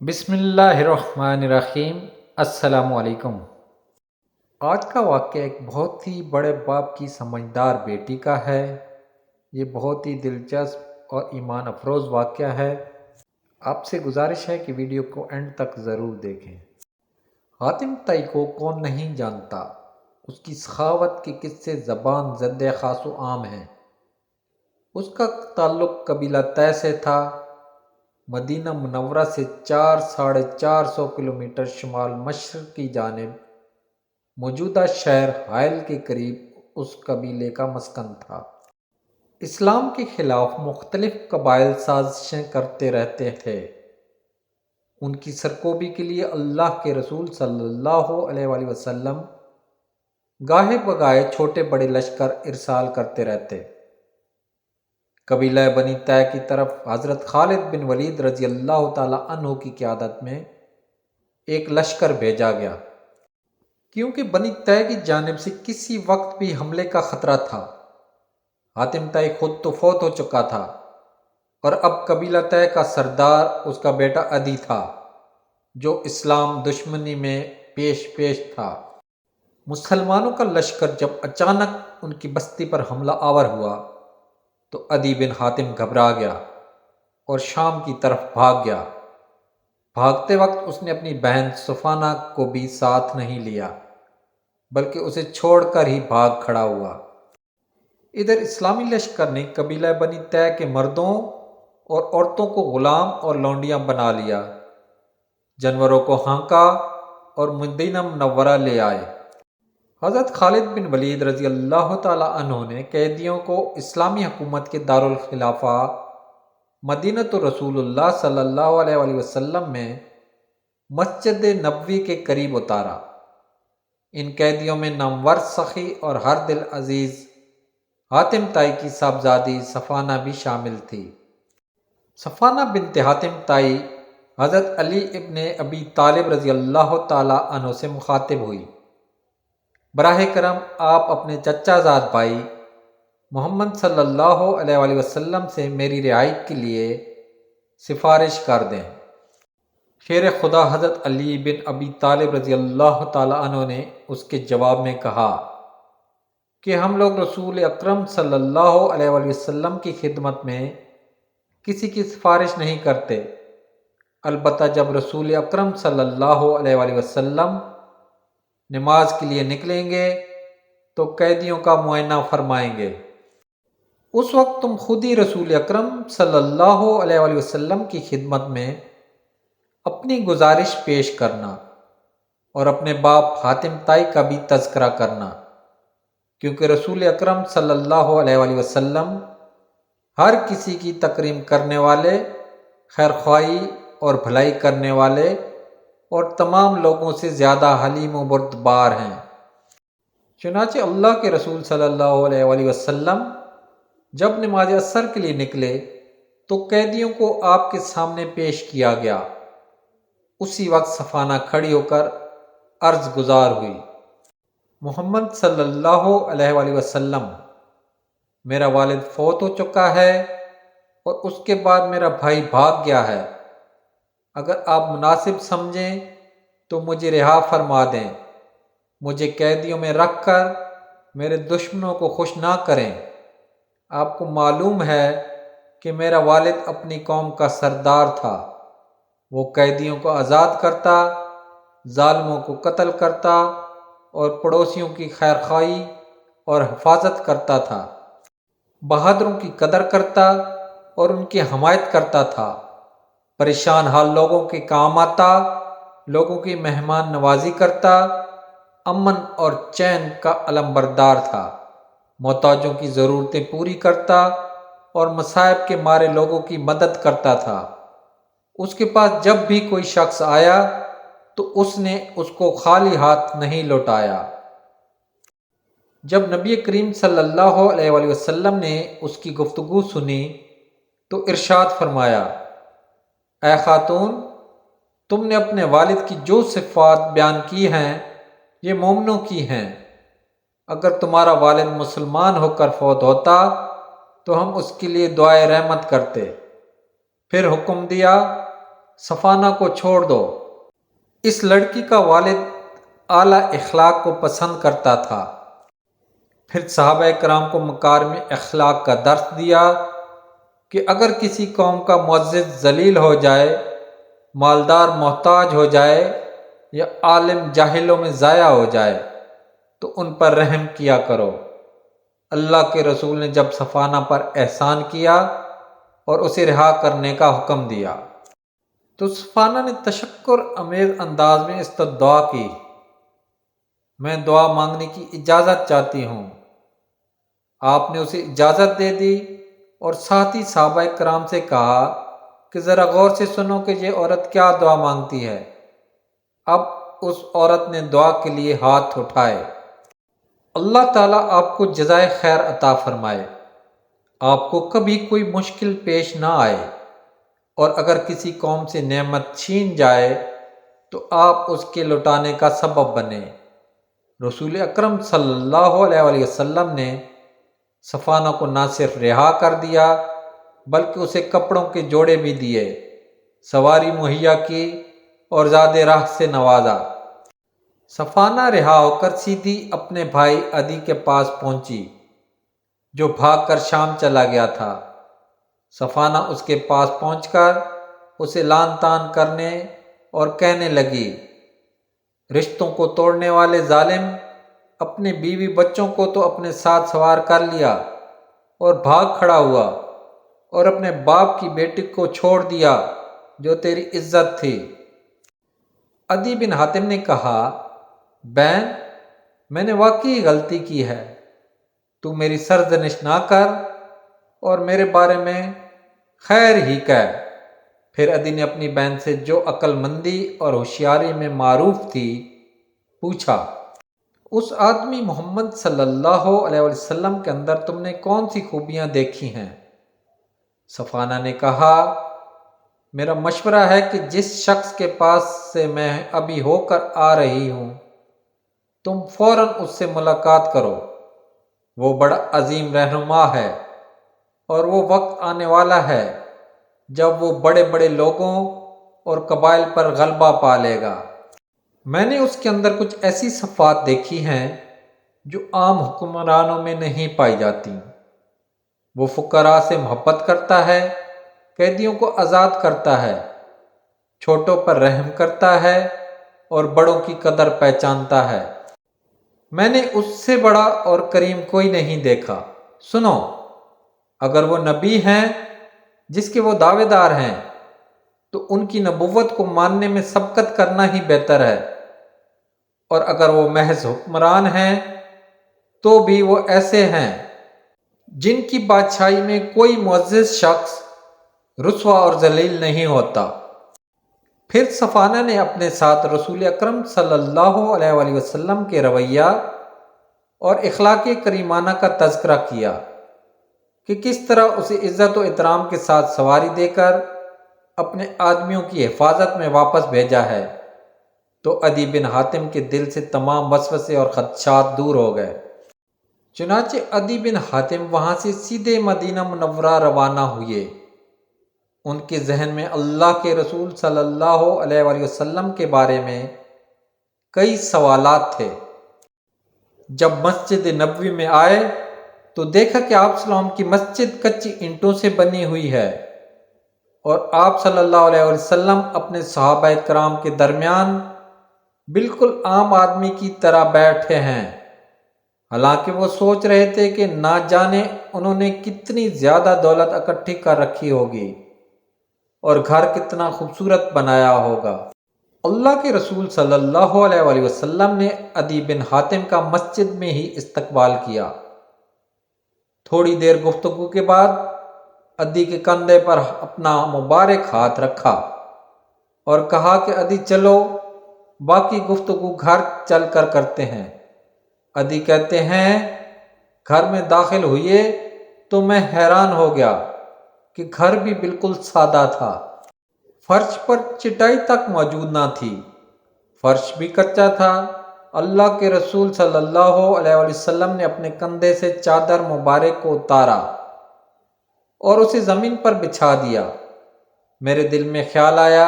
بسم اللہ الرحمن الرحیم۔ السلام علیکم۔ آج کا واقعہ ایک بہت ہی بڑے باپ کی سمجھدار بیٹی کا ہے۔ یہ بہت ہی دلچسپ اور ایمان افروز واقعہ ہے۔ آپ سے گزارش ہے کہ ویڈیو کو اینڈ تک ضرور دیکھیں۔ حاتم طائی کو کون نہیں جانتا؟ اس کی سخاوت کے قصے زبان زد خاص و عام ہیں۔ اس کا تعلق قبیلہ طے سے تھا۔ مدینہ منورہ سے 400 کلومیٹر شمال مشرق کی جانب موجودہ شہر حائل کے قریب اس قبیلے کا مسکن تھا۔ اسلام کے خلاف مختلف قبائل سازشیں کرتے رہتے تھے۔ ان کی سرکوبی کے لیے اللہ کے رسول صلی اللہ علیہ وآلہ وسلم گاہے بگاہے چھوٹے بڑے لشکر ارسال کرتے رہتے۔ قبیلہ بنی طے کی طرف حضرت خالد بن ولید رضی اللہ تعالی عنہ کی قیادت میں ایک لشکر بھیجا گیا، کیونکہ بنی طے کی جانب سے کسی وقت بھی حملے کا خطرہ تھا۔ حاتم طائی خود تو فوت ہو چکا تھا اور اب قبیلہ طے کا سردار اس کا بیٹا عدی تھا، جو اسلام دشمنی میں پیش تھا۔ مسلمانوں کا لشکر جب اچانک ان کی بستی پر حملہ آور ہوا تو عدی بن حاتم گھبرا گیا اور شام کی طرف بھاگ گیا۔ بھاگتے وقت اس نے اپنی بہن صفانہ کو بھی ساتھ نہیں لیا، بلکہ اسے چھوڑ کر ہی بھاگ کھڑا ہوا۔ ادھر اسلامی لشکر نے قبیلہ بنی طے کے مردوں اور عورتوں کو غلام اور لونڈیاں بنا لیا، جانوروں کو ہانکا اور مدینہ منورہ لے آئے۔ حضرت خالد بن ولید رضی اللہ تعالی عنہ نے قیدیوں کو اسلامی حکومت کے دارالخلافہ مدینۃ رسول اللہ صلی اللہ علیہ وآلہ وسلم میں مسجد نبوی کے قریب اتارا۔ ان قیدیوں میں نامور سخی اور ہر دل عزیز حاتم طائی کی صاحبزادی صفانہ بھی شامل تھی۔ صفانہ بنت حاتم طائی حضرت علی ابن ابی طالب رضی اللہ تعالی عنہ سے مخاطب ہوئی، براہ کرم آپ اپنے چچا زاد بھائی محمد صلی اللہ علیہ وآلہ وسلم سے میری رہائی کے لیے سفارش کر دیں۔ شیر خدا حضرت علی بن ابی طالب رضی اللہ تعالی عنہ نے اس کے جواب میں کہا کہ ہم لوگ رسول اکرم صلی اللہ علیہ وآلہ وسلم کی خدمت میں کسی کی سفارش نہیں کرتے، البتہ جب رسول اکرم صلی اللہ علیہ وآلہ وسلم نماز کے لیے نکلیں گے تو قیدیوں کا معائنہ فرمائیں گے۔ اس وقت تم خود ہی رسول اکرم صلی اللہ علیہ وآلہ وسلم کی خدمت میں اپنی گزارش پیش کرنا اور اپنے باپ حاتم طائی کا بھی تذکرہ کرنا، کیونکہ رسول اکرم صلی اللہ علیہ وآلہ وسلم ہر کسی کی تکریم کرنے والے، خیرخواہی اور بھلائی کرنے والے اور تمام لوگوں سے زیادہ حلیم و بردبار ہیں۔ چنانچہ اللہ کے رسول صلی اللہ علیہ وآلہ وسلم جب نماز عصر کے لیے نکلے تو قیدیوں کو آپ کے سامنے پیش کیا گیا۔ اسی وقت صفانہ کھڑی ہو کر عرض گزار ہوئی، محمد صلی اللہ علیہ وآلہ وسلم، میرا والد فوت ہو چکا ہے اور اس کے بعد میرا بھائی بھاگ گیا ہے۔ اگر آپ مناسب سمجھیں تو مجھے رہا فرما دیں، مجھے قیدیوں میں رکھ کر میرے دشمنوں کو خوش نہ کریں۔ آپ کو معلوم ہے کہ میرا والد اپنی قوم کا سردار تھا، وہ قیدیوں کو آزاد کرتا، ظالموں کو قتل کرتا اور پڑوسیوں کی خیرخواہی اور حفاظت کرتا تھا، بہادروں کی قدر کرتا اور ان کی حمایت کرتا تھا، پریشان حال لوگوں کے کام آتا، لوگوں کی مہمان نوازی کرتا، امن اور چین کا علمبردار تھا، محتاجوں کی ضرورتیں پوری کرتا اور مصائب کے مارے لوگوں کی مدد کرتا تھا۔ اس کے پاس جب بھی کوئی شخص آیا تو اس نے اس کو خالی ہاتھ نہیں لوٹایا۔ جب نبی کریم صلی اللہ علیہ وآلہ وسلم نے اس کی گفتگو سنی تو ارشاد فرمایا، اے خاتون، تم نے اپنے والد کی جو صفات بیان کی ہیں یہ مومنوں کی ہیں۔ اگر تمہارا والد مسلمان ہو کر فوت ہوتا تو ہم اس کے لیے دعائے رحمت کرتے۔ پھر حکم دیا، صفانہ کو چھوڑ دو۔ اس لڑکی کا والد اعلیٰ اخلاق کو پسند کرتا تھا۔ پھر صحابہ کرام کو مکارم اخلاق کا درس دیا کہ اگر کسی قوم کا معزز ذلیل ہو جائے، مالدار محتاج ہو جائے یا عالم جاہلوں میں ضائع ہو جائے تو ان پر رحم کیا کرو۔ اللہ کے رسول نے جب صفانہ پر احسان کیا اور اسے رہا کرنے کا حکم دیا تو صفانہ نے تشکر امیز انداز میں اس طرح دعا کی، میں دعا مانگنے کی اجازت چاہتی ہوں۔ آپ نے اسے اجازت دے دی اور ساتھ ہی صحابہ کرام سے کہا کہ ذرا غور سے سنو کہ یہ عورت کیا دعا مانگتی ہے۔ اب اس عورت نے دعا کے لیے ہاتھ اٹھائے۔ اللہ تعالیٰ آپ کو جزائے خیر عطا فرمائے، آپ کو کبھی کوئی مشکل پیش نہ آئے، اور اگر کسی قوم سے نعمت چھین جائے تو آپ اس کے لوٹانے کا سبب بنے۔ رسول اکرم صلی اللہ علیہ وسلم نے صفانہ کو نہ صرف رہا کر دیا بلکہ اسے کپڑوں کے جوڑے بھی دیے، سواری مہیا کی اور زاد راہ سے نوازا۔ صفانہ رہا ہو کر سیدھی اپنے بھائی عدی کے پاس پہنچی جو بھاگ کر شام چلا گیا تھا۔ صفانہ اس کے پاس پہنچ کر اسے لان تان کرنے اور کہنے لگی، رشتوں کو توڑنے والے ظالم، اپنے بیوی بچوں کو تو اپنے ساتھ سوار کر لیا اور بھاگ کھڑا ہوا، اور اپنے باپ کی بیٹی کو چھوڑ دیا جو تیری عزت تھی۔ عدی بن حاتم نے کہا، بہن، میں نے واقعی غلطی کی ہے، تو میری سرزنش نہ کر اور میرے بارے میں خیر ہی کہہ۔ پھر عدی نے اپنی بہن سے جو عقل مندی اور ہوشیاری میں معروف تھی پوچھا، اس آدمی محمد صلی اللہ علیہ وسلم کے اندر تم نے کون سی خوبیاں دیکھی ہیں؟ صفانہ نے کہا، میرا مشورہ ہے کہ جس شخص کے پاس سے میں ابھی ہو کر آ رہی ہوں تم فوراً اس سے ملاقات کرو، وہ بڑا عظیم رہنما ہے، اور وہ وقت آنے والا ہے جب وہ بڑے بڑے لوگوں اور قبائل پر غلبہ پا لے گا۔ میں نے اس کے اندر کچھ ایسی صفات دیکھی ہیں جو عام حکمرانوں میں نہیں پائی جاتی۔ وہ فقراء سے محبت کرتا ہے، قیدیوں کو آزاد کرتا ہے، چھوٹوں پر رحم کرتا ہے اور بڑوں کی قدر پہچانتا ہے۔ میں نے اس سے بڑا اور کریم کوئی نہیں دیکھا۔ سنو، اگر وہ نبی ہیں جس کے وہ دعوے دار ہیں تو ان کی نبوت کو ماننے میں سبقت کرنا ہی بہتر ہے، اور اگر وہ محض حکمران ہیں تو بھی وہ ایسے ہیں جن کی بادشاہی میں کوئی معزز شخص رسوا اور ذلیل نہیں ہوتا۔ پھر صفانہ نے اپنے ساتھ رسول اکرم صلی اللہ علیہ وسلم کے رویہ اور اخلاق کریمانہ کا تذکرہ کیا کہ کس طرح اسے عزت و احترام کے ساتھ سواری دے کر اپنے آدمیوں کی حفاظت میں واپس بھیجا ہے، تو عدی بن حاتم کے دل سے تمام وسوسے اور خدشات دور ہو گئے۔ چنانچہ عدی بن حاتم وہاں سے سیدھے مدینہ منورہ روانہ ہوئے۔ ان کے ذہن میں اللہ کے رسول صلی اللہ علیہ وسلم کے بارے میں کئی سوالات تھے۔ جب مسجد نبوی میں آئے تو دیکھا کہ آپ صلی اللہ علیہ وسلم کی مسجد کچی اینٹوں سے بنی ہوئی ہے، اور آپ صلی اللہ علیہ وسلم اپنے صحابہ کرام کے درمیان بالکل عام آدمی کی طرح بیٹھے ہیں، حالانکہ وہ سوچ رہے تھے کہ نہ جانے انہوں نے کتنی زیادہ دولت اکٹھی کر رکھی ہوگی اور گھر کتنا خوبصورت بنایا ہوگا۔ اللہ کے رسول صلی اللہ علیہ وسلم نے عدی بن حاتم کا مسجد میں ہی استقبال کیا۔ تھوڑی دیر گفتگو کے بعد عدی کے کندھے پر اپنا مبارک ہاتھ رکھا اور کہا کہ عدی چلو، باقی گفتگو گھر چل کر کرتے ہیں۔ عدی کہتے ہیں، گھر میں داخل ہوئے تو میں حیران ہو گیا کہ گھر بھی بالکل سادہ تھا۔ فرش پر چٹائی تک موجود نہ تھی، فرش بھی کچا تھا۔ اللہ کے رسول صلی اللہ علیہ وسلم نے اپنے کندھے سے چادر مبارک کو اتارا اور اسے زمین پر بچھا دیا میرے دل میں خیال آیا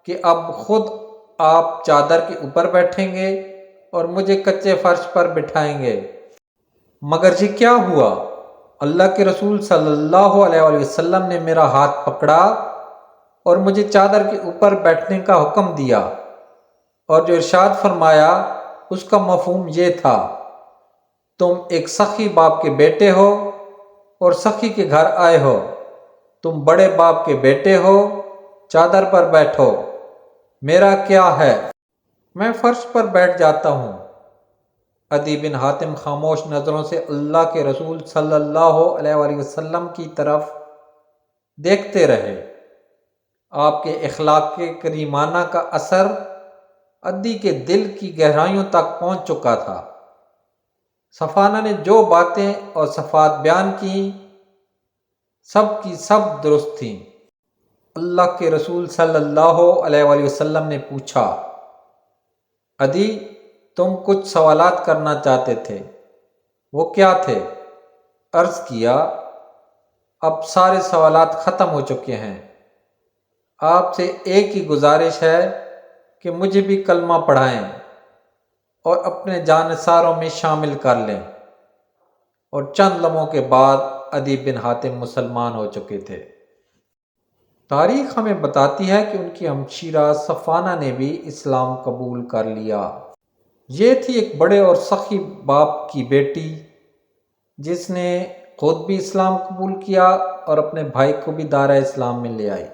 کہ اب خود آپ چادر کے اوپر بیٹھیں گے اور مجھے کچے فرش پر بٹھائیں گے، مگر جی کیا ہوا؟ اللہ کے رسول صلی اللہ علیہ وآلہ وسلم نے میرا ہاتھ پکڑا اور مجھے چادر کے اوپر بیٹھنے کا حکم دیا، اور جو ارشاد فرمایا اس کا مفہوم یہ تھا: تم ایک سخی باپ کے بیٹے ہو اور سخی کے گھر آئے ہو، تم بڑے باپ کے بیٹے ہو، چادر پر بیٹھو، میرا کیا ہے، میں فرش پر بیٹھ جاتا ہوں۔ عدی بن حاتم خاموش نظروں سے اللہ کے رسول صلی اللہ علیہ وآلہ وسلم کی طرف دیکھتے رہے۔ آپ کے اخلاق کے کریمانہ کا اثر عدی کے دل کی گہرائیوں تک پہنچ چکا تھا۔ صفانہ نے جو باتیں اور صفات بیان کی سب کی سب درست تھیں۔ اللہ کے رسول صلی اللہ علیہ وآلہ وسلم نے پوچھا: عدی، تم کچھ سوالات کرنا چاہتے تھے، وہ کیا تھے؟ عرض کیا: اب سارے سوالات ختم ہو چکے ہیں، آپ سے ایک ہی گزارش ہے کہ مجھے بھی کلمہ پڑھائیں اور اپنے جانثاروں میں شامل کر لیں۔ اور چند لمحوں کے بعد عدی بن حاتم مسلمان ہو چکے تھے۔ تاریخ ہمیں بتاتی ہے کہ ان کی ہمشیرہ صفانہ نے بھی اسلام قبول کر لیا۔ یہ تھی ایک بڑے اور سخی باپ کی بیٹی جس نے خود بھی اسلام قبول کیا اور اپنے بھائی کو بھی دائرہ اسلام میں لے آئی۔